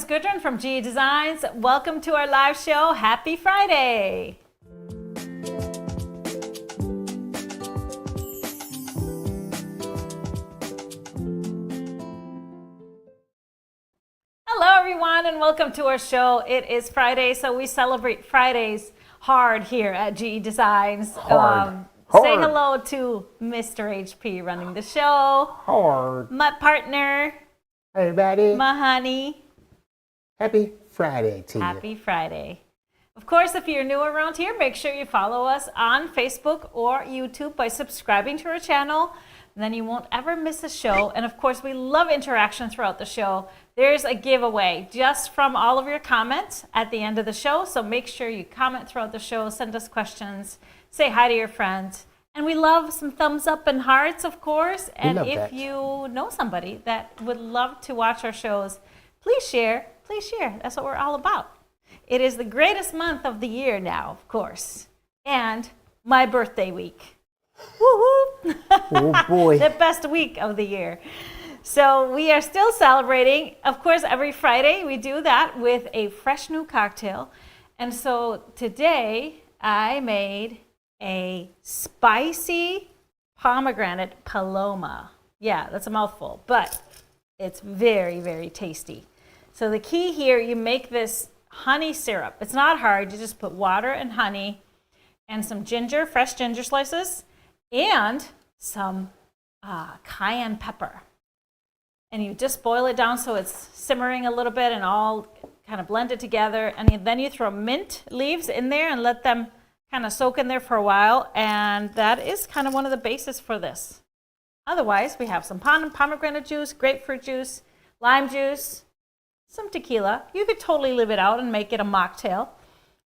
Gudrun from GE Designs. Welcome to our live show. Happy Friday. Hello everyone and welcome to our show. It is Friday, so we celebrate Fridays hard here at GE Designs. Hard. Say hello to Mr. HP running the show. Hard. My partner. Hey everybody. My honey. Happy Friday to you. Happy Friday. Of course, if you're new around here, make sure you follow us on Facebook or YouTube by subscribing to our channel. And then you won't ever miss a show. And of course, we love interaction throughout the show. There's a giveaway just from all of your comments at the end of the show. So make sure you comment throughout the show, send us questions, say hi to your friends. And we love some thumbs up and hearts, of course. And if you know somebody that would love to watch our shows, please share. Please share. That's what we're all about. It is the greatest month of the year now, of course. And my birthday week. Woo-hoo! Oh boy. The best week of the year. So we are still celebrating. Of course, every Friday we do that with a fresh new cocktail. And so today I made a spicy pomegranate Paloma. Yeah, that's a mouthful, but it's very, very tasty. So the key here, you make this honey syrup. It's not hard. You just put water and honey and some ginger, fresh ginger slices, and some cayenne pepper. And you just boil it down so it's simmering a little bit and all kind of blend it together. And then you throw mint leaves in there and let them kind of soak in there for a while. And that is kind of one of the bases for this. Otherwise, we have some pomegranate juice, grapefruit juice, lime juice, some tequila. You could totally leave it out and make it a mocktail.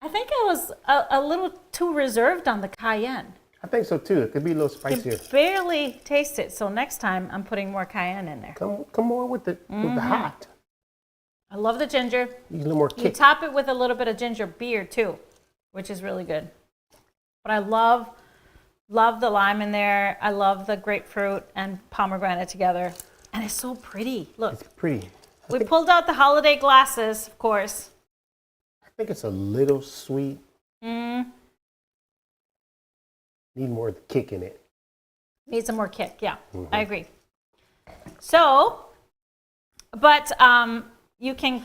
I think I was a little too reserved on the cayenne. I think so too. It could be a little spicier. You can barely taste it, so next time I'm putting more cayenne in there. Come on with the hot. I love the ginger. Need a little more kick. You top it with a little bit of ginger beer too, which is really good. But I love the lime in there. I love the grapefruit and pomegranate together. And it's so pretty. Look. It's pretty. We pulled out the holiday glasses, of course. I think it's a little sweet. Need more kick in it. Need some more kick, yeah. I agree. So, but you can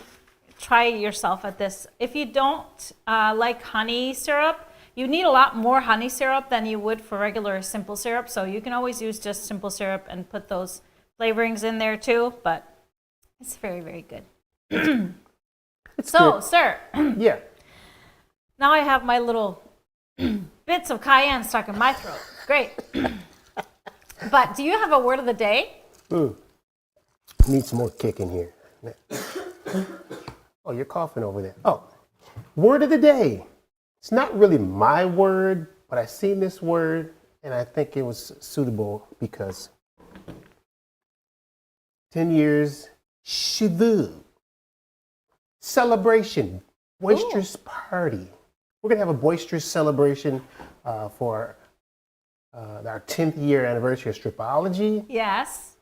try yourself at this. If you don't like honey syrup, you need a lot more honey syrup than you would for regular simple syrup. So you can always use just simple syrup and put those flavorings in there too, but it's very, very good. So, good. Sir. Yeah. Now I have my little bits of cayenne stuck in my throat. Great. But do you have a word of the day? Need some more kick in here. Oh, you're coughing over there. Oh, word of the day. It's not really my word, but I seen this word and I think it was suitable because 10 years Shivu. Celebration. Boisterous party. We're going to have a boisterous celebration for our 10th year anniversary of Stripology. Yes.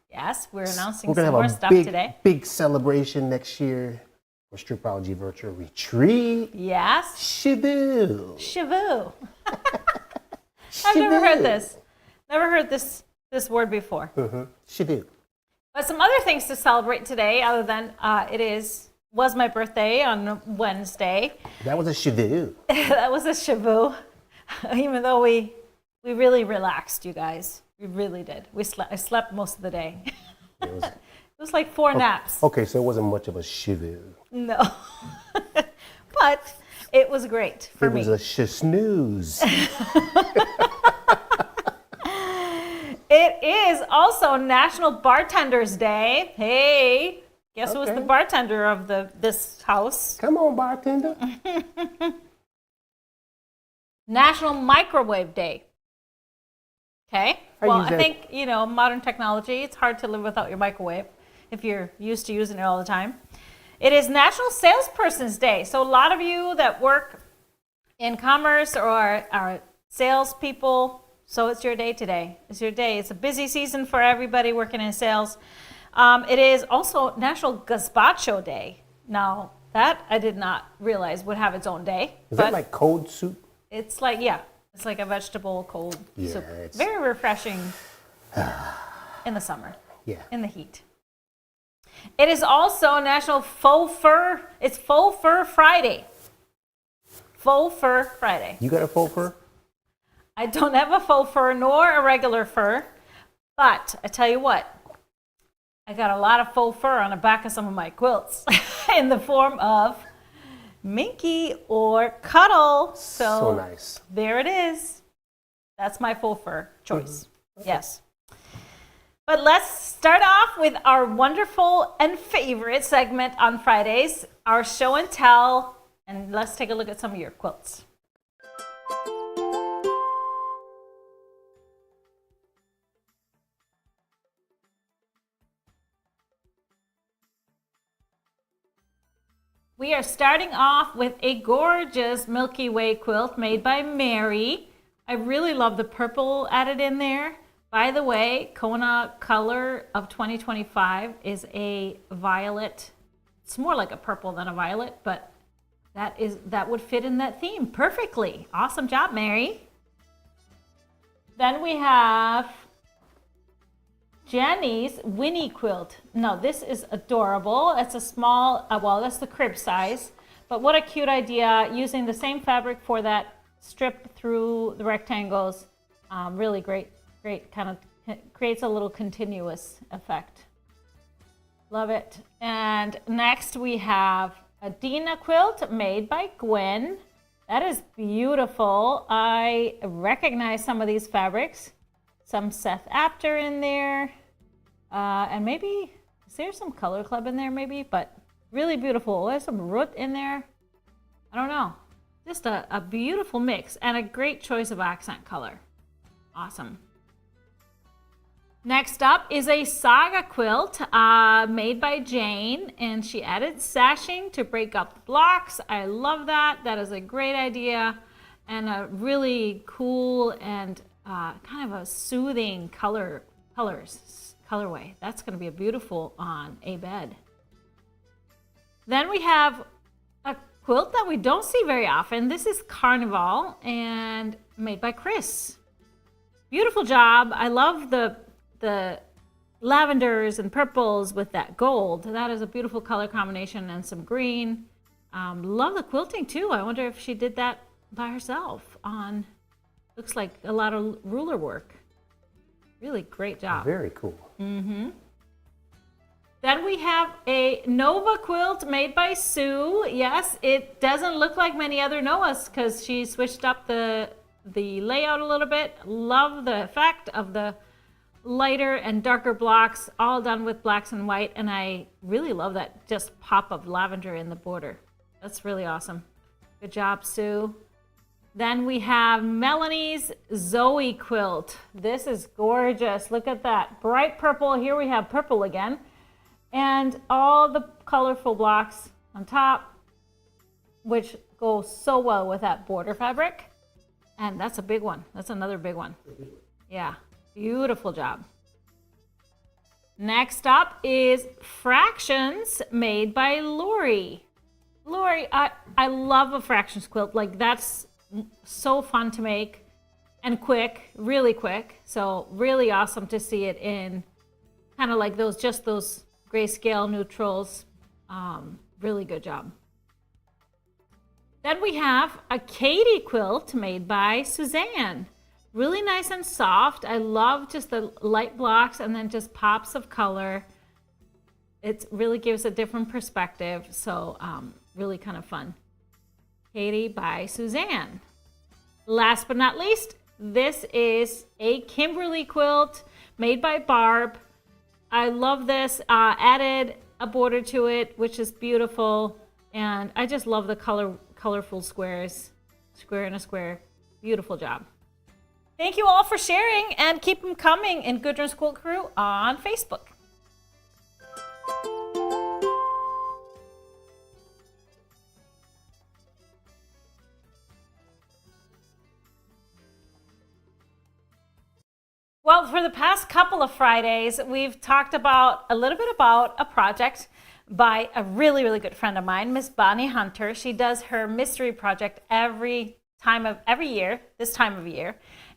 We're announcing some more stuff today. We're going to have a big celebration next year for Stripology Virtual Retreat. Yes. Shivu. I've never heard this. Never heard this word before. Shivu. But some other things to celebrate today, other than was my birthday on Wednesday. That was a shivu. That was a shivu. Even though we really relaxed, you guys. We really did. I slept most of the day. It was like 4 naps. Okay, so it wasn't much of a shivu. No. But it was great for me. It was a snooze. It is also National Bartenders Day. Hey, guess who's the bartender of this house? Come on, bartender. National Microwave Day. Okay. Well, I think, modern technology, it's hard to live without your microwave if you're used to using it all the time. It is National Salesperson's Day. So a lot of you that work in commerce or are salespeople, so it's your day today. It's your day. It's a busy season for everybody working in sales. It is also National Gazpacho Day. Now, that I did not realize would have its own day. Is that like cold soup? It's like, yeah, it's like a vegetable cold soup. It's Very refreshing in the summer, in the heat. It is also National Faux Fur. It's Faux Fur Friday. Faux Fur Friday. You got a faux fur? I don't have a faux fur nor a regular fur, but I tell you what, I got a lot of faux fur on the back of some of my quilts in the form of Minky or Cuddle. So nice. There it is. That's my faux fur choice. Yes. But let's start off with our wonderful and favorite segment on Fridays, our show and tell, and let's take a look at some of your quilts. We are starting off with a gorgeous Milky Way quilt made by Mary. I really love the purple added in there. By the way, Kona color of 2025 is a violet. It's more like a purple than a violet, but that would fit in that theme perfectly. Awesome job, Mary. Then we have Jenny's Winnie quilt. No, this is adorable. It's a small, well, that's the crib size, but what a cute idea, using the same fabric for that strip through the rectangles. Really great, kind of creates a little continuous effect. Love it. And next we have a Dina quilt made by Gwen. That is beautiful. I recognize some of these fabrics. Some Seth Apter in there, and maybe, is there some Color Club in there maybe? But really beautiful. There's some root in there. I don't know. Just a beautiful mix and a great choice of accent color. Awesome. Next up is a Saga quilt made by Jane, and she added sashing to break up the blocks. I love that. That is a great idea and a really cool and kind of a soothing colorway. That's going to be beautiful on a bed. Then we have a quilt that we don't see very often. This is Carnival and made by Chris. Beautiful job. I love the lavenders and purples with that gold. That is a beautiful color combination, and some green. Love the quilting too. I wonder if she did that by herself on. Looks like a lot of ruler work. Really great job. Very cool. Mm-hmm. Then we have a Nova quilt made by Sue. Yes, it doesn't look like many other Novas because she switched up the layout a little bit. Love the effect of the lighter and darker blocks, all done with blacks and white. And I really love that just pop of lavender in the border. That's really awesome. Good job, Sue. Then we have Melanie's Zoe quilt. This is gorgeous. Look at that. Bright purple. Here we have purple again. And all the colorful blocks on top, which go so well with that border fabric. And that's a big one. That's another big one. Yeah, beautiful job. Next up is Fractions made by Lori. Lori, I love a fractions quilt. Like, that's so fun to make and quick, really quick. So really awesome to see it in kind of like those grayscale neutrals. Really good job. Then we have a Katie quilt made by Suzanne. Really nice and soft. I love just the light blocks and then just pops of color. It really gives a different perspective. So really kind of fun. Katie by Suzanne. Last but not least, this is a Kimberly quilt made by Barb. I love this. Added a border to it, which is beautiful. And I just love the colorful squares. Square and a square. Beautiful job. Thank you all for sharing, and keep them coming in Gudrun's Quilt Crew on Facebook. Well, for the past couple of Fridays, we've talked a little bit about a project by a really, really good friend of mine, Miss Bonnie Hunter. She does her mystery project every year, this time of year.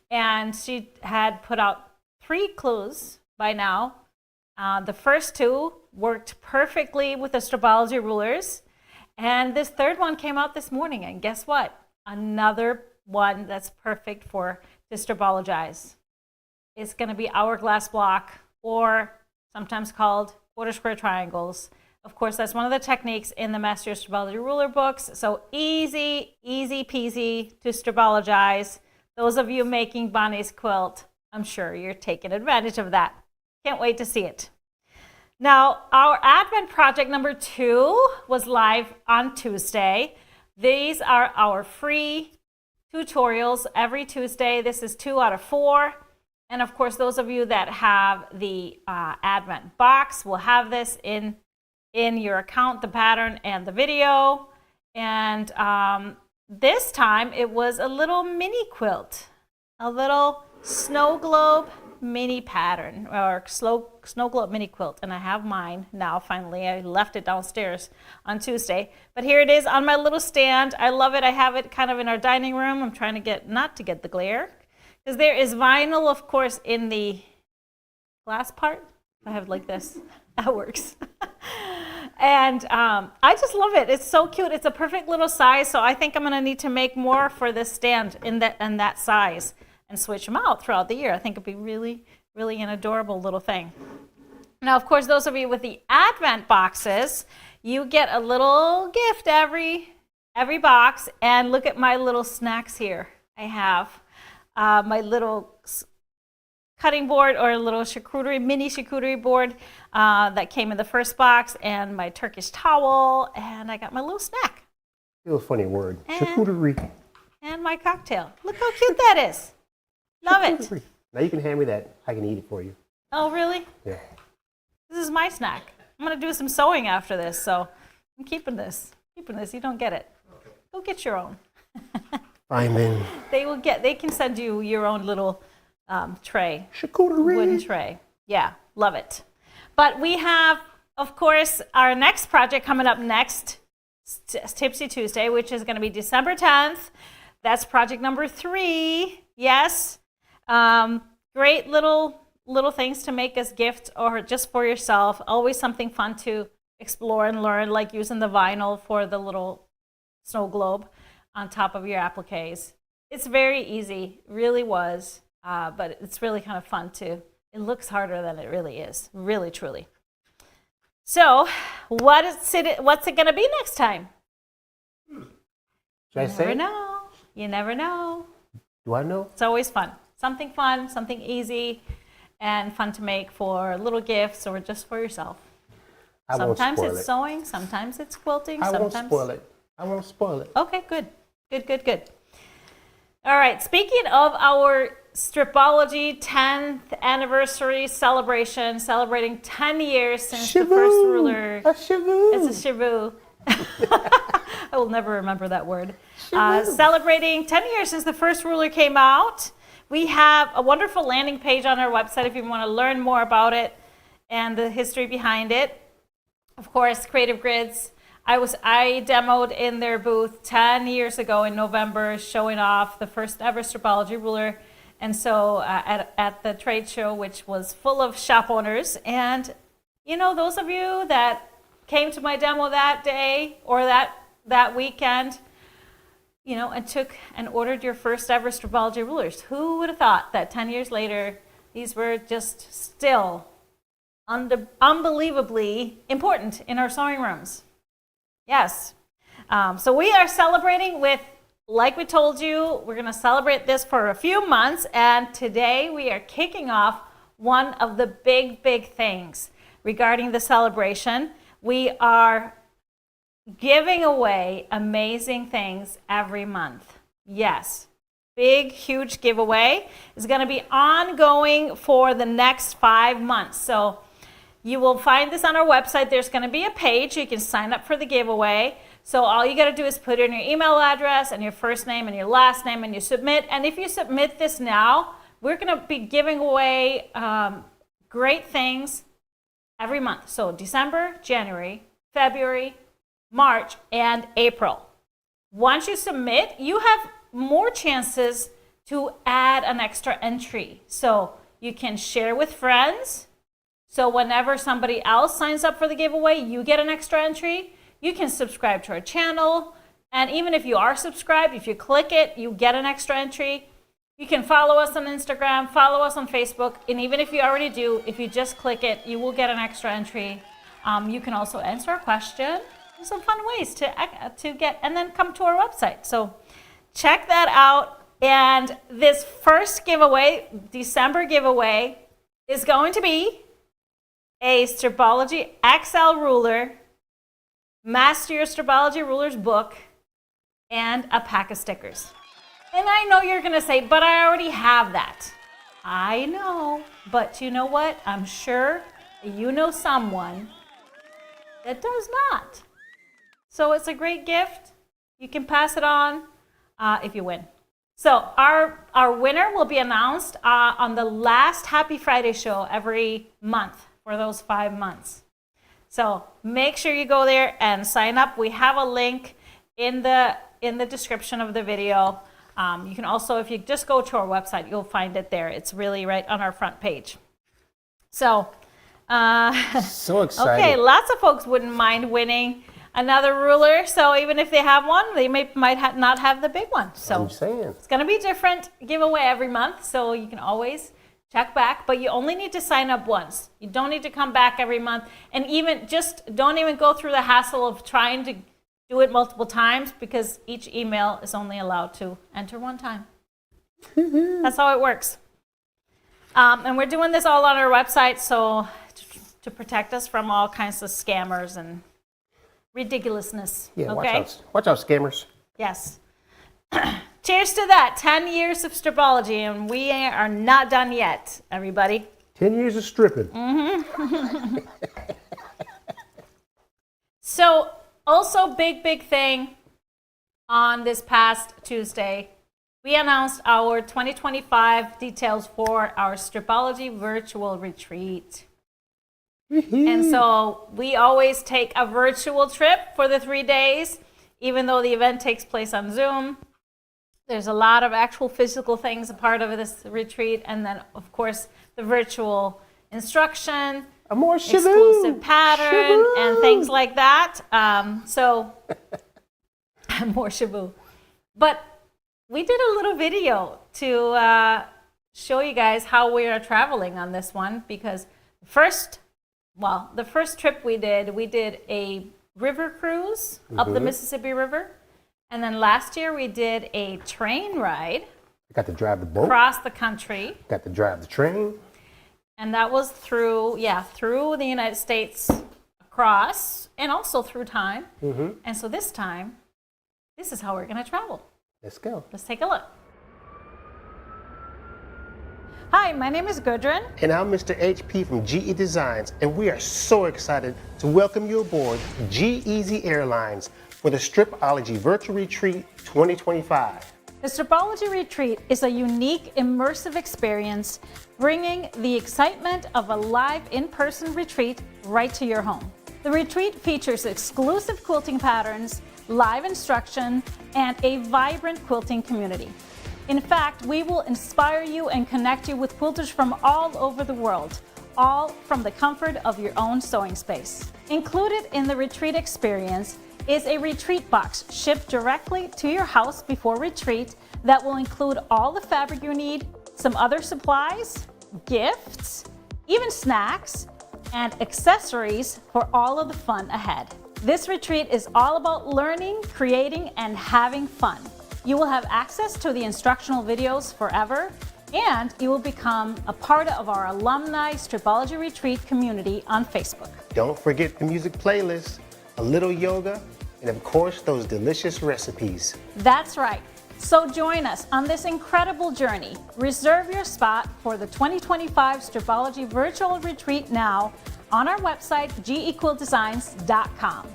And she had put out 3 clues by now. The first 2 worked perfectly with the Stripology rulers. And this 3rd one came out this morning. And guess what? Another one that's perfect for to Stripologize. It's going to be hourglass block, or sometimes called quarter square triangles. Of course, that's one of the techniques in the Master of Stripology ruler books. So easy peasy to Stripologize. Those of you making Bonnie's quilt, I'm sure you're taking advantage of that. Can't wait to see it. Now, our Advent project number 2 was live on Tuesday. These are our free tutorials every Tuesday. This is 2 out of 4. And of course, those of you that have the Advent box will have this in your account, the pattern and the video. And this time it was a little mini quilt, a little snow globe mini pattern, or snow globe mini quilt. And I have mine now, finally. I left it downstairs on Tuesday. But here it is on my little stand. I love it. I have it kind of in our dining room. I'm trying to not to get the glare, because there is vinyl, of course, in the glass part. I have it like this. That works. And I just love it. It's so cute. It's a perfect little size. So I think I'm going to need to make more for this stand in that size and switch them out throughout the year. I think it'd be really, really an adorable little thing. Now, of course, those of you with the Advent boxes, you get a little gift every box. And look at my little snacks here. I have my little cutting board, or a little mini charcuterie board that came in the first box, and my Turkish towel, and I got my little snack. It was a funny word. Charcuterie. And my cocktail. Look how cute that is. Love it. Now you can hand me that. I can eat it for you. Oh, really? Yeah. This is my snack. I'm going to do some sewing after this, so I'm keeping this. You don't get it. Go get your own. Fine then. They can send you your own little tray. Charcuterie. Wooden tray. Yeah, love it. But we have, of course, our next project coming up next, Tipsy Tuesday, which is going to be December 10th. That's project number 3. Yes. Great little things to make as gifts or just for yourself. Always something fun to explore and learn, like using the vinyl for the little snow globe on top of your appliques. It's very easy, really was, but it's really kind of fun too. It looks harder than it really is, really, truly. So, what's it going to be next time? Should I say? You never know. Do I know? It's always fun. Something fun, something easy, and fun to make for little gifts or just for yourself. Sometimes it's sewing, sometimes it's quilting. I won't spoil it. Okay, good. All right, speaking of our Stripology 10th anniversary celebration, celebrating 10 years since the first ruler. A shavoo. It's a shavoo. I will never remember that word. Celebrating 10 years since the first ruler came out. We have a wonderful landing page on our website if you want to learn more about it and the history behind it. Of course, Creative Grids. I demoed in their booth 10 years ago in November, showing off the first ever Stripology ruler. And so at the trade show, which was full of shop owners, and those of you that came to my demo that day or that weekend, and took and ordered your first ever Stripology rulers. Who would have thought that 10 years later, these were just still unbelievably important in our sewing rooms? Yes. So we are celebrating with, like we told you, we're going to celebrate this for a few months. And today we are kicking off one of the big things regarding the celebration. We are giving away amazing things every month. Yes. Big, huge giveaway is going to be ongoing for the next 5 months. So you will find this on our website. There's going to be a page. You can sign up for the giveaway. So all you got to do is put in your email address and your first name and your last name, and you submit. And if you submit this now, we're going to be giving away great things every month. So December, January, February, March, and April. Once you submit, you have more chances to add an extra entry. So you can share with friends. So whenever somebody else signs up for the giveaway, you get an extra entry. You can subscribe to our channel. And even if you are subscribed, if you click it, you get an extra entry. You can follow us on Instagram, follow us on Facebook. And even if you already do, if you just click it, you will get an extra entry. You can also answer a question. There's some fun ways to get, and then come to our website. So check that out. And this first giveaway, December giveaway, is going to be a Stripology XL ruler, Master Your Stripology Rulers book, and a pack of stickers. And I know you're going to say, but I already have that. I know, but you know what? I'm sure you know someone that does not. So it's a great gift. You can pass it on if you win. So our winner will be announced on the last Happy Friday show every month for those 5 months. So make sure you go there and sign up. We have a link in the description of the video. You can also, if you just go to our website, you'll find it there. It's really right on our front page. So, so excited. Okay, lots of folks wouldn't mind winning another ruler. So even if they have one, they might not have the big one. So I'm saying. It's going to be different giveaway every month. So you can always check back, but you only need to sign up once. You don't need to come back every month. And even don't even go through the hassle of trying to do it multiple times, because each email is only allowed to enter one time. That's how it works. And we're doing this all on our website, so to protect us from all kinds of scammers and ridiculousness. Yeah, okay? Watch out, scammers. Yes. Cheers to that. 10 years of stripology, and we are not done yet, everybody. 10 years of stripping. Mm-hmm. So, also big thing on this past Tuesday, we announced our 2025 details for our Stripology virtual retreat. And so we always take a virtual trip for the 3 days, even though the event takes place on Zoom. There's a lot of actual physical things a part of this retreat, and then of course the virtual instruction, a more exclusive pattern, and things like that. So more shabu. But we did a little video to show you guys how we are traveling on this one, because the first trip we did a river cruise up the Mississippi River. And then last year we did a train ride. Got to drive the boat. Across the country. Got to drive the train. And that was through the United States, across, and also through time. And so this time, this is how we're going to travel. Let's go. Let's take a look. Hi, my name is Gudrun. And I'm Mr. HP from GE Designs, and we are so excited to welcome you aboard G-Easy Airlines for the Stripology Virtual Retreat 2025. The Stripology Retreat is a unique, immersive experience, bringing the excitement of a live in-person retreat right to your home. The retreat features exclusive quilting patterns, live instruction, and a vibrant quilting community. In fact, we will inspire you and connect you with quilters from all over the world, all from the comfort of your own sewing space. Included in the retreat experience is a retreat box shipped directly to your house before retreat that will include all the fabric you need, some other supplies, gifts, even snacks, and accessories for all of the fun ahead. This retreat is all about learning, creating, and having fun. You will have access to the instructional videos forever, and you will become a part of our alumni Stripology Retreat community on Facebook. Don't forget the music playlist, a little yoga, and of course, those delicious recipes. That's right. So join us on this incredible journey. Reserve your spot for the 2025 Stripology Virtual Retreat now on our website, gequiltdesigns.com.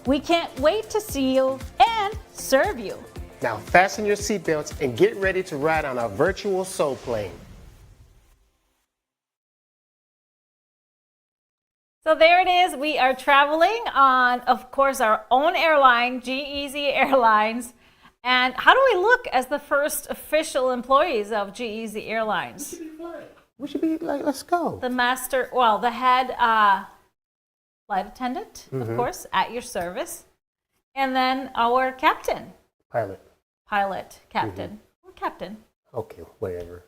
We can't wait to see you and serve you. Now fasten your seatbelts and get ready to ride on our virtual soul plane. So there it is. We are traveling on, of course, our own airline, G-Easy Airlines. And how do we look as the first official employees of G-Easy Airlines? We should be like, let's go. The head flight attendant, of course, at your service. And then our captain. Pilot, captain. Or captain. Okay, whatever.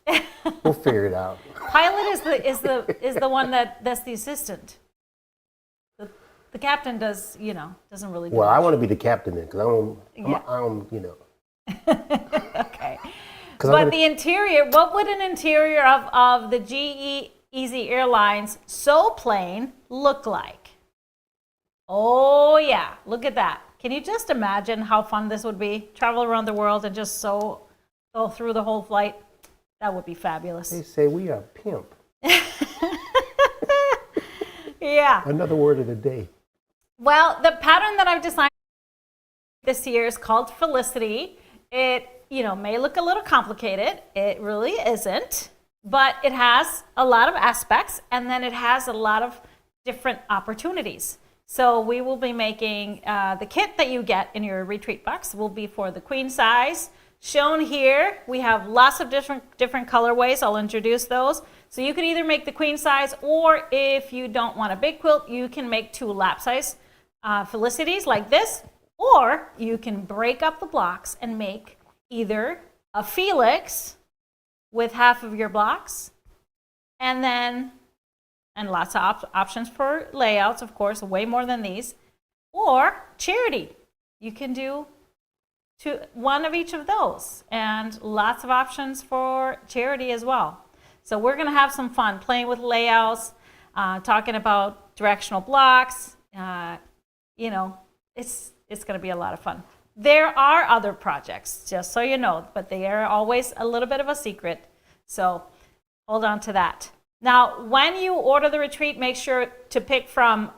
We'll figure it out. Pilot is the one that's the assistant. The captain doesn't really do Well, much. I want to be the captain then, because I don't. Okay. But the interior, what would an interior of the G-Easy Airlines Soul plane look like? Oh yeah, look at that. Can you just imagine how fun this would be? Travel around the world and just go through the whole flight. That would be fabulous. They say we are pimp. Yeah. Another word of the day. Well, the pattern that I've designed this year is called Felicity. It, may look a little complicated. It really isn't, but it has a lot of aspects, and then it has a lot of different opportunities. So we will be making the kit that you get in your retreat box will be for the queen size. Shown here, we have lots of different colorways. I'll introduce those. So you can either make the queen size, or if you don't want a big quilt, you can make 2 lap size Felicities like this, or you can break up the blocks and make either a Felix with half of your blocks, and lots of options for layouts, of course, way more than these, or charity. You can do one of each of those, and lots of options for charity as well. So we're going to have some fun playing with layouts, talking about directional blocks. It's going to be a lot of fun. There are other projects, just so you know, but they are always a little bit of a secret. So hold on to that. Now, when you order the retreat, make sure to pick from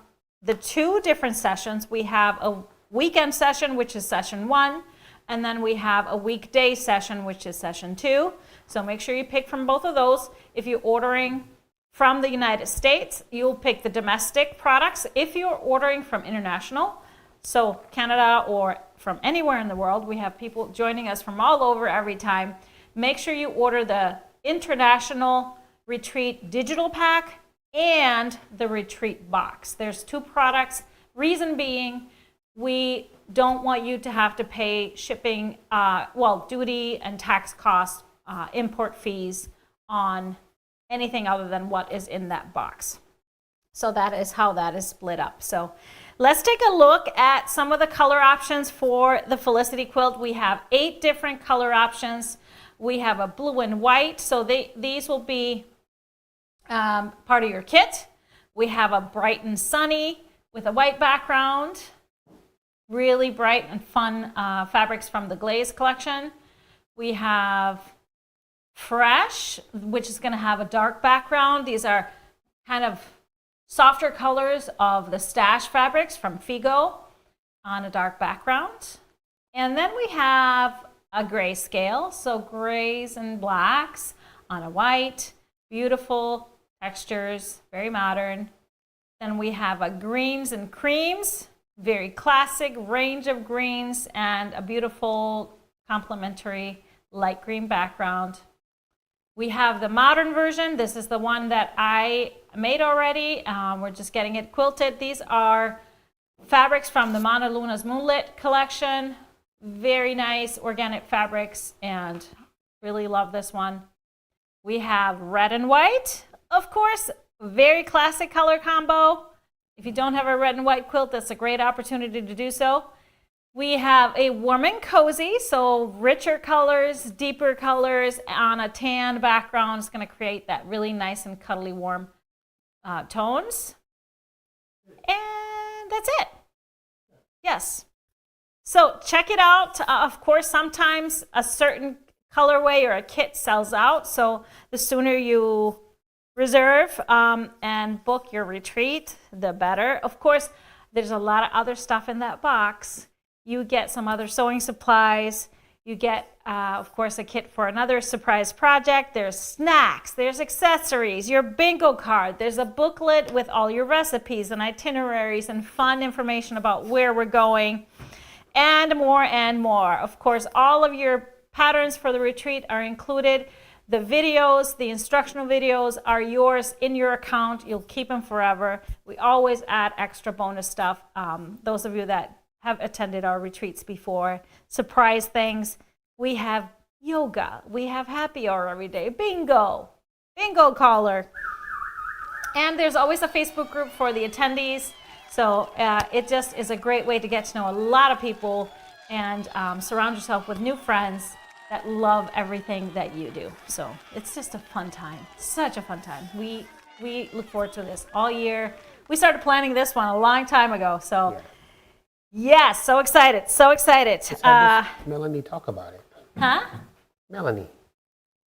the 2 different sessions. We have a weekend session, which is session 1, and then we have a weekday session, which is session 2. So make sure you pick from both of those. If you're ordering from the United States, you'll pick the domestic products. If you're ordering from international, so Canada or from anywhere in the world, we have people joining us from all over every time. Make sure you order the international retreat digital pack and the retreat box. There's 2 products. Reason being, we don't want you to have to pay shipping, duty and tax costs, import fees on anything other than what is in that box. So that is how that is split up. So let's take a look at some of the color options for the Felicity quilt. We have 8 different color options. We have a blue and white, so these will be part of your kit. We have a bright and sunny with a white background. Really bright and fun fabrics from the Glaze collection. We have fresh, which is going to have a dark background. These are kind of softer colors of the stash fabrics from Figo on a dark background. And then we have a grayscale, so grays and blacks on a white, beautiful textures, very modern. Then we have a greens and creams, very classic range of greens, and a beautiful complementary light green background. We have the modern version. This is the one that I made already. We're just getting it quilted. These are fabrics from the Mana Luna's Moonlit collection. Very nice organic fabrics, and really love this one. We have red and white, of course, very classic color combo. If you don't have a red and white quilt, that's a great opportunity to do so. We have a warm and cozy, so richer colors, deeper colors on a tan background is going to create that really nice and cuddly warm tones. And that's it. Yes. So check it out. Of course, sometimes a certain colorway or a kit sells out, so the sooner you reserve and book your retreat, the better. Of course, there's a lot of other stuff in that box. You get some other sewing supplies. You get, of course, a kit for another surprise project. There's snacks, there's accessories, your bingo card. There's a booklet with all your recipes and itineraries and fun information about where we're going, and more and more. Of course, all of your patterns for the retreat are included. The videos, the instructional videos are yours in your account. You'll keep them forever. We always add extra bonus stuff. Those of you that have attended our retreats before, surprise things. We have yoga. We have happy hour every day. Bingo caller. And there's always a Facebook group for the attendees. So it just is a great way to get to know a lot of people and surround yourself with new friends that love everything that you do. So it's just a fun time, such a fun time. We look forward to this all year. We started planning this one a long time ago. So yes, so excited, so excited. Let's have Melanie talk about it. Huh? Melanie.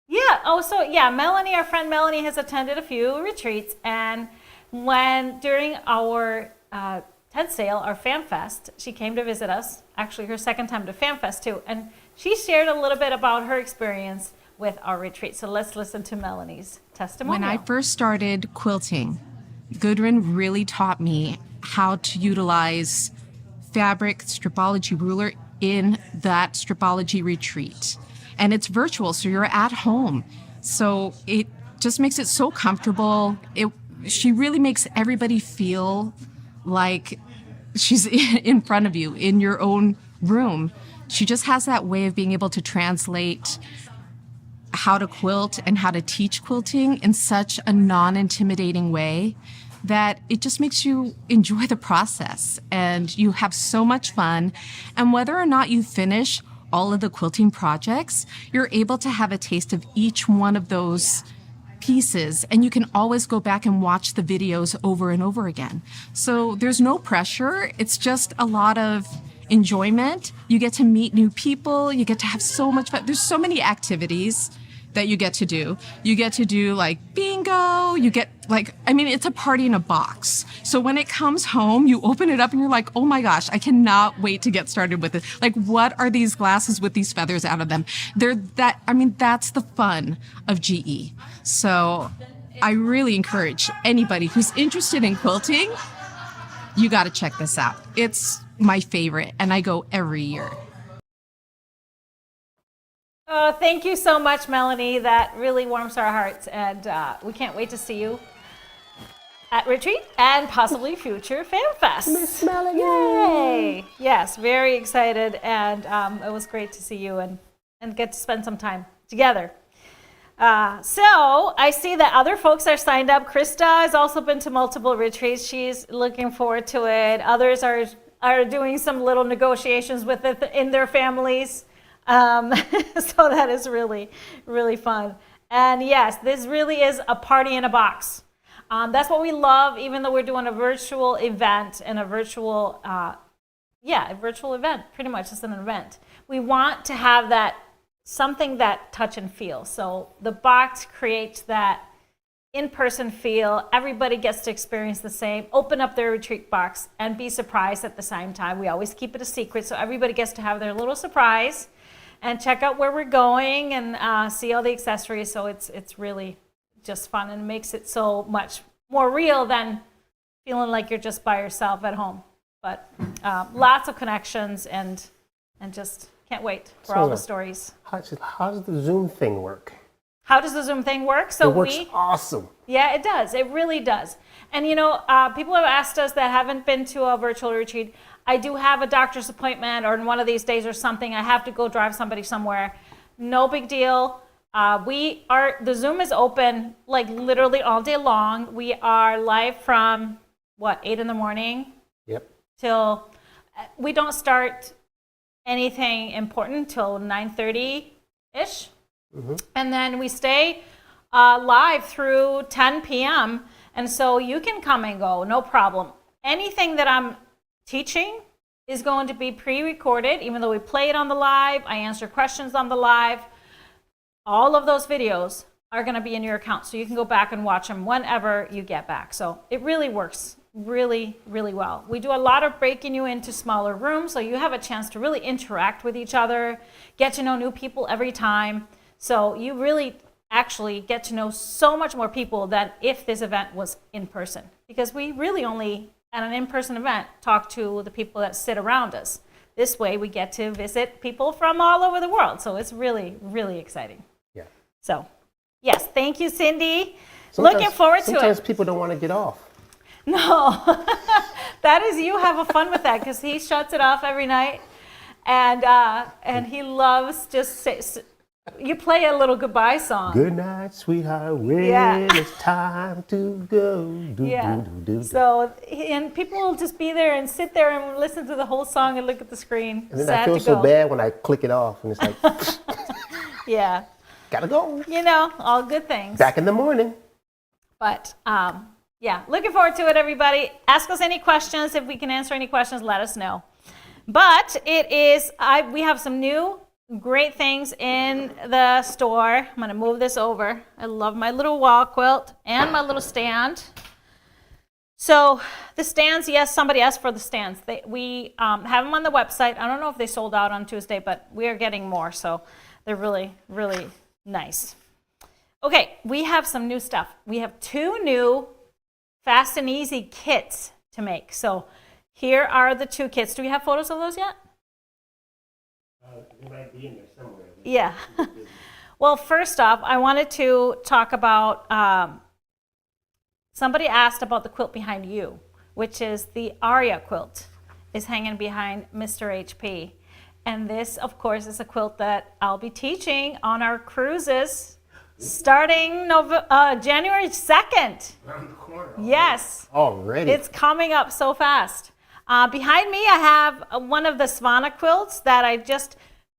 Yeah, oh, so yeah, Melanie, our friend Melanie has attended a few retreats, and during our TED sale, our Fan Fest, she came to visit us, actually her second time to Fan Fest too, and she shared a little bit about her experience with our retreat. So let's listen to Melanie's testimony. When I first started quilting, Gudrun really taught me how to utilize fabric stripology ruler in that stripology retreat. And it's virtual, so you're at home. So it just makes it so comfortable. She really makes everybody feel like she's in front of you in your own room. She just has that way of being able to translate how to quilt and how to teach quilting in such a non-intimidating way that it just makes you enjoy the process and you have so much fun. And whether or not you finish all of the quilting projects, you're able to have a taste of each one of those pieces, and you can always go back and watch the videos over and over again. So there's no pressure. It's just a lot of enjoyment. You get to meet new people. You get to have so much fun. There's so many activities that you get to do. You get to do like bingo. You get it's a party in a box. So when it comes home, you open it up and you're like, oh my gosh, I cannot wait to get started with it. Like, what are these glasses with these feathers out of them? That's the fun of GE. So I really encourage anybody who's interested in quilting, you got to check this out. It's my favorite, and I go every year. Oh, thank you so much, Melanie. That really warms our hearts, and we can't wait to see you at retreat and possibly future Fan Fest. Miss Melanie! Yay! Yes, very excited, and it was great to see you and get to spend some time together. So I see that other folks are signed up. Krista has also been to multiple retreats. She's looking forward to it. Others are doing some little negotiations with it in their families. So that is really, really fun. And yes, this really is a party in a box. That's what we love, even though we're doing a virtual event and a virtual event, pretty much it's an event. We want to have that something that touch and feel. So the box creates that in-person feel. Everybody gets to experience the same. Open up their retreat box and be surprised at the same time. We always keep it a secret, so everybody gets to have their little surprise and check out where we're going and see all the accessories. So it's really just fun and makes it so much more real than feeling like you're just by yourself at home. But lots of connections and just can't wait for all the stories. How does the Zoom thing work? How does the Zoom thing work? So it works awesome. Yeah, it does. It really does. And people have asked us that haven't been to a virtual retreat. I do have a doctor's appointment, or in one of these days or something, I have to go drive somebody somewhere. No big deal. The Zoom is open like literally all day long. We are live from 8 in the morning? Yep. Till we don't start anything important till 9:30-ish. Mm-hmm. And then we stay live through 10 p.m. And so you can come and go, no problem. Anything that I'm teaching is going to be pre-recorded, even though we play it on the live, I answer questions on the live. All of those videos are going to be in your account, so you can go back and watch them whenever you get back. So it really works really, really well. We do a lot of breaking you into smaller rooms, so you have a chance to really interact with each other, get to know new people every time. So you really actually get to know so much more people than if this event was in person, because we really only, at an in-person event, talk to the people that sit around us. This way we get to visit people from all over the world. So it's really, really exciting. Yeah. So, yes, thank you, Cindy. Looking forward to it. Sometimes people don't want to get off. No, that is, you have a fun with that, because he shuts it off every night, and he loves just you play a little goodbye song. Good night, sweetheart. When it's time to go. So, and people will just be there and sit there and listen to the whole song and look at the screen. And then I feel so bad when I click it off, and it's like, yeah, gotta go. You know, all good things. Back in the morning. But yeah, looking forward to it, everybody. Ask us any questions. If we can answer any questions, let us know. But it is, we have some new great things in the store. I'm going to move this over. I love my little wall quilt and my little stand. So the stands, yes, somebody asked for the stands. We have them on the website. I don't know if they sold out on Tuesday, but we are getting more. So they're really, really nice. Okay, we have some new stuff. We have 2 new fast and easy kits to make. So here are the 2 kits. Do we have photos of those yet? They might be in there somewhere. Yeah. Well, first off, I wanted to talk about, somebody asked about the quilt behind you, which is the Aria quilt, is hanging behind Mr. HP. And this, of course, is a quilt that I'll be teaching on our cruises starting January 2nd. Around the corner. Yes. Already. It's coming up so fast. Behind me, I have one of the Svana quilts that I just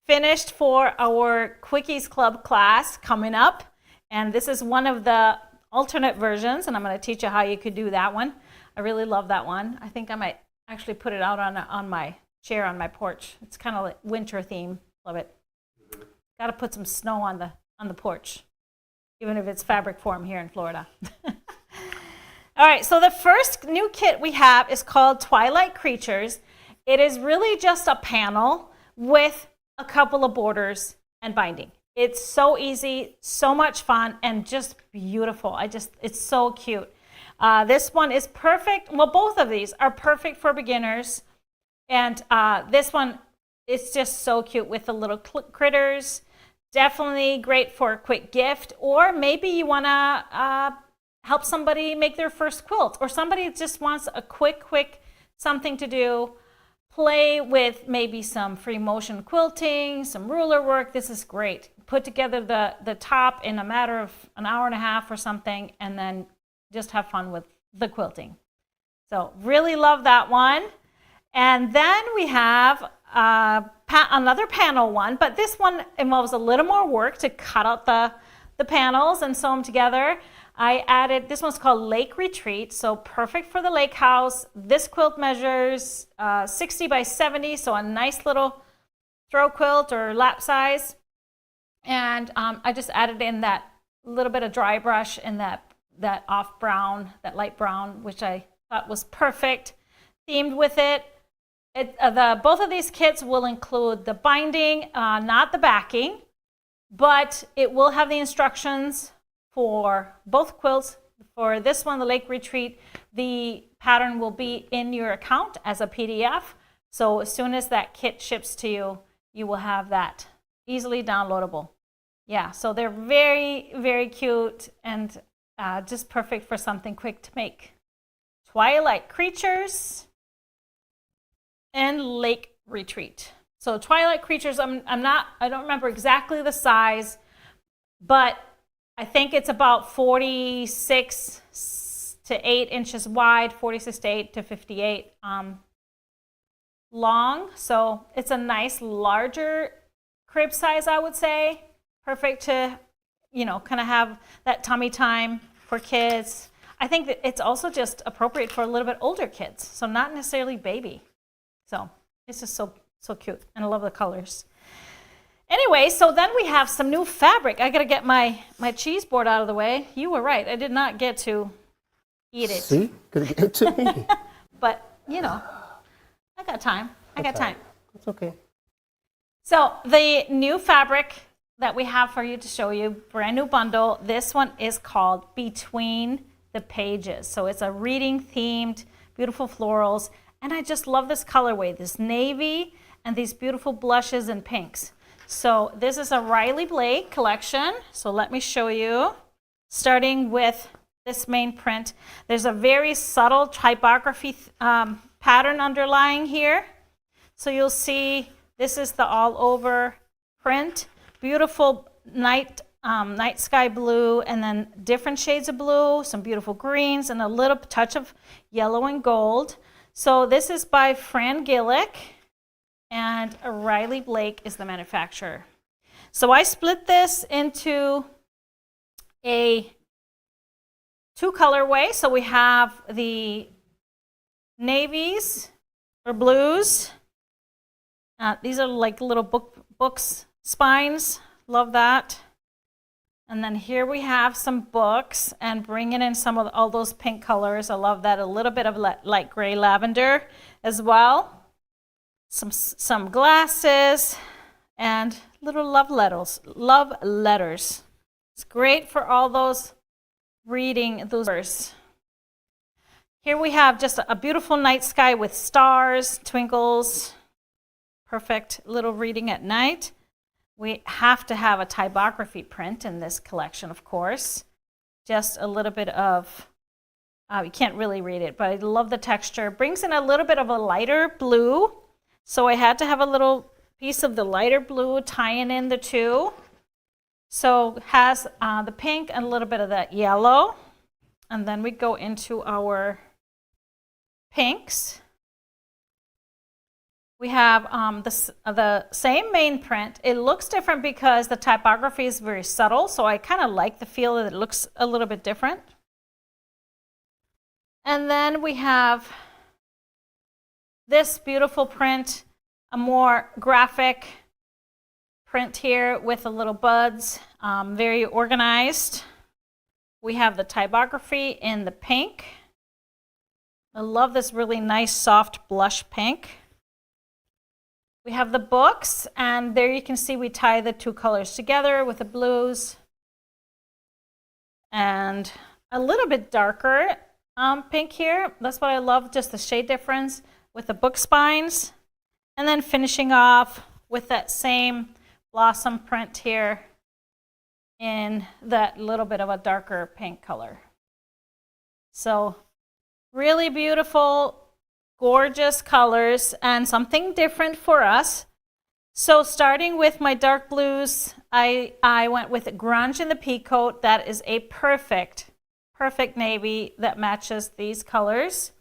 finished for our Quickies Club class coming up. And this is one of the alternate versions, and I'm going to teach you how you could do that one. I really love that one. I think I might actually put it out on my chair on my porch. It's kind of like winter theme. Love it. Got to put some snow on the porch, even if it's fabric form here in Florida. All right, so the first new kit we have is called Twilight Creatures. It is really just a panel with a couple of borders and binding. It's so easy, so much fun, and just beautiful. It's so cute. This one is perfect. Well, both of these are perfect for beginners. And this one is just so cute with the little critters. Definitely great for a quick gift, or maybe you want to help somebody make their first quilt, or somebody just wants a quick something to do. Play with maybe some free motion quilting, some ruler work. This is great. Put together the top in a matter of an hour and a half or something, and then just have fun with the quilting. So really love that one. And then we have another panel one, but this one involves a little more work to cut out the panels and sew them together. I added, this one's called Lake Retreat, so perfect for the lake house. This quilt measures 60 by 70, so a nice little throw quilt or lap size. And I just added in that little bit of dry brush and that off brown, that light brown, which I thought was perfect, themed with it. Both of these kits will include the binding, not the backing, but it will have the instructions for both quilts. For this one, the Lake Retreat, the pattern will be in your account as a PDF. So as soon as that kit ships to you, you will have that easily downloadable. Yeah, so they're very, very cute and just perfect for something quick to make. Twilight Creatures and Lake Retreat. So Twilight Creatures, I don't remember exactly the size, but I think it's about 46 to 8 inches wide, 46 to 8 to 58 long. So it's a nice larger crib size, I would say. Perfect to, kind of have that tummy time for kids. I think that it's also just appropriate for a little bit older kids, so not necessarily baby. So it's just so cute, and I love the colors. Anyway, so then we have some new fabric. I got to get my cheese board out of the way. You were right. I did not get to eat it. See? Could give it to me. But, you know, I got time. I got time. It's okay. So the new fabric that we have for you to show you, brand new bundle, this one is called Between the Pages. So it's a reading themed, beautiful florals. And I just love this colorway, this navy and these beautiful blushes and pinks. So this is a Riley Blake collection. So let me show you, starting with this main print. There's a very subtle typography pattern underlying here. So you'll see this is the all over print. Beautiful night sky blue, and then different shades of blue, some beautiful greens, and a little touch of yellow and gold. So this is by Fran Gillick, and Riley Blake is the manufacturer. So I split this into a 2 colorway. So we have the navies or blues. These are like little books spines. Love that. And then here we have some books, and bringing in some of all those pink colors. I love that. A little bit of light gray lavender as well. Some glasses and little love letters. It's great for all those reading those verses. Here we have just a beautiful night sky with stars, twinkles. Perfect little reading at night. We have to have a typography print in this collection, of course. Just a little bit of, you can't really read it, but I love the texture. Brings in a little bit of a lighter blue. So I had to have a little piece of the lighter blue tying in the two. So has the pink and a little bit of that yellow. And then we go into our pinks. We have the same main print. It looks different because the typography is very subtle, so I kind of like the feel that it looks a little bit different. And then we have this beautiful print, a more graphic print here with the little buds, very organized. We have the typography in the pink. I love this really nice soft blush pink. We have the books, and there you can see we tie the 2 colors together with the blues and a little bit darker pink here. That's what I love, just the shade difference with the book spines. And then finishing off with that same blossom print here in that little bit of a darker pink color. So really beautiful, gorgeous colors, and something different for us. So starting with my dark blues, I went with grunge in the peacoat. That is a perfect navy that matches these colors.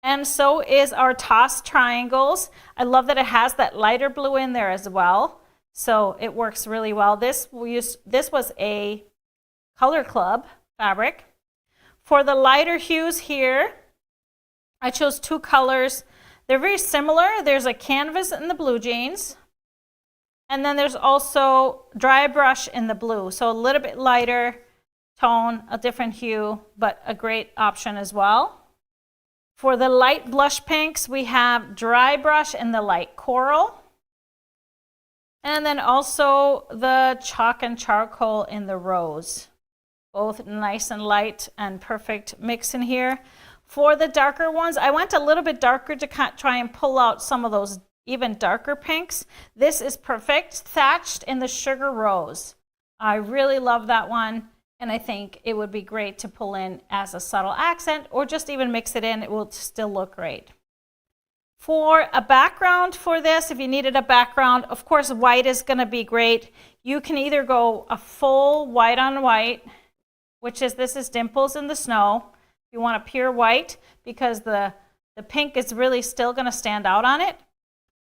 And so is our tossed triangles. I love that it has that lighter blue in there as well. So it works really well. This was a Color Club fabric. For the lighter hues here, I chose 2 colors. They're very similar. There's a canvas in the blue jeans. And then there's also dry brush in the blue. So a little bit lighter tone, a different hue, but a great option as well. For the light blush pinks, we have dry brush in the light coral. And then also the chalk and charcoal in the rose. Both nice and light and perfect mix in here. For the darker ones, I went a little bit darker to try and pull out some of those even darker pinks. This is perfect, thatched in the sugar rose. I really love that one, and I think it would be great to pull in as a subtle accent, or just even mix it in. It will still look great. For a background for this, if you needed a background, of course white is going to be great. You can either go a full white on white, which is, this is Dimples in the Snow. You want a pure white because the pink is really still going to stand out on it.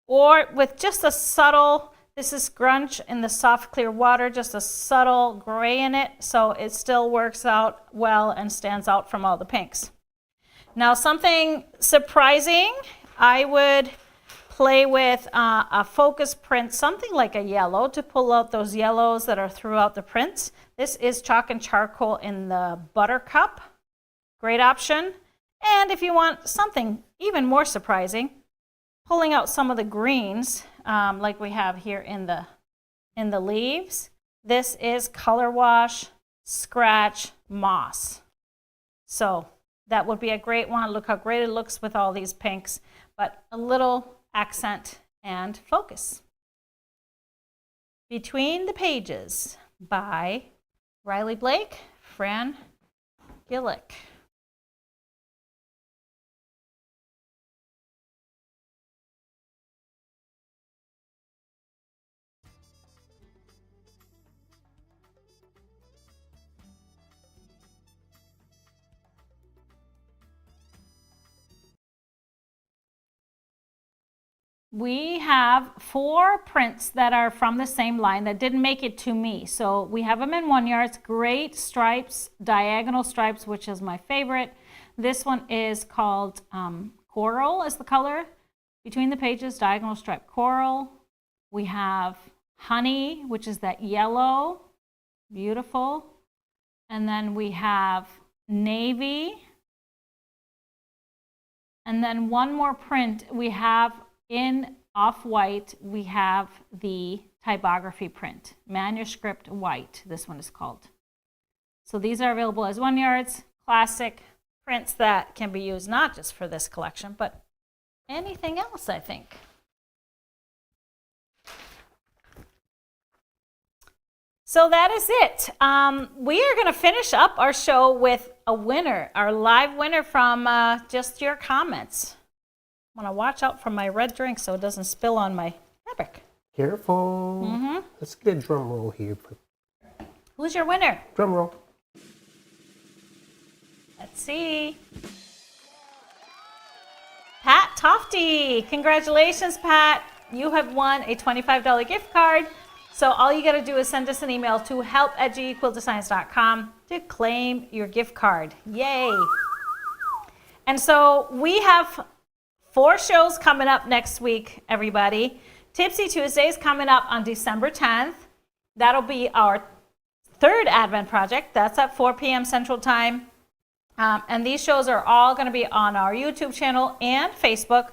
Or with just a subtle, this is grunge in the soft clear water, just a subtle gray in it, so it still works out well and stands out from all the pinks. Now something surprising, I would play with a focus print, something like a yellow, to pull out those yellows that are throughout the prints. This is chalk and charcoal in the Buttercup. great option. And if you want something even more surprising, pulling out some of the greens, like we have here in the leaves, this is Color Wash Scratch Moss. So that would be a great one. Look how great it looks with all these pinks, but a little accent and focus. Between the Pages by Riley Blake, Fran Gillick. We have 4 prints that are from the same line that didn't make it to me. So we have them in 1 yard, great stripes, diagonal stripes, which is my favorite. This one is called Coral is the color. Between the Pages, diagonal stripe coral. We have Honey, which is that yellow, beautiful. And then we have Navy. And then one more print we have in off-white, we have the typography print, manuscript white, this one is called. So these are available as 1 yards, classic prints that can be used not just for this collection, but anything else, I think. So that is it. We are going to finish up our show with a winner, our live winner from just your comments. I want to watch out for my red drink so it doesn't spill on my fabric. Careful. Let's get a drum roll here. Who's your winner? Drum roll. Let's see. Pat Tofty. Congratulations, Pat. You have won a $25 gift card. So all you got to do is send us an email to help@gequiltdesigns.com to claim your gift card. Yay. And so we have 4 shows coming up next week, everybody. Tipsy Tuesdays coming up on December 10th. That'll be our 3rd Advent project. That's at 4 p.m. Central Time. And these shows are all going to be on our YouTube channel and Facebook.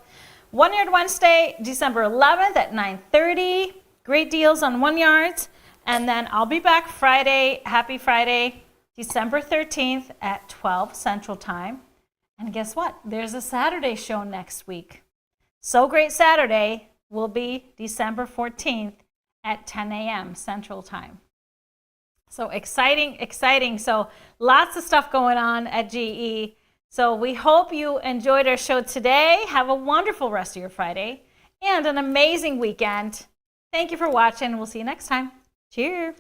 1 Yard Wednesday, December 11th at 9:30. Great deals on 1 yards. And then I'll be back Friday, happy Friday, December 13th at 12 Central Time. And guess what? There's a Saturday show next week. So Great Saturday will be December 14th at 10 a.m. Central Time. So exciting, exciting. So lots of stuff going on at GE. So we hope you enjoyed our show today. Have a wonderful rest of your Friday and an amazing weekend. Thank you for watching. We'll see you next time. Cheers.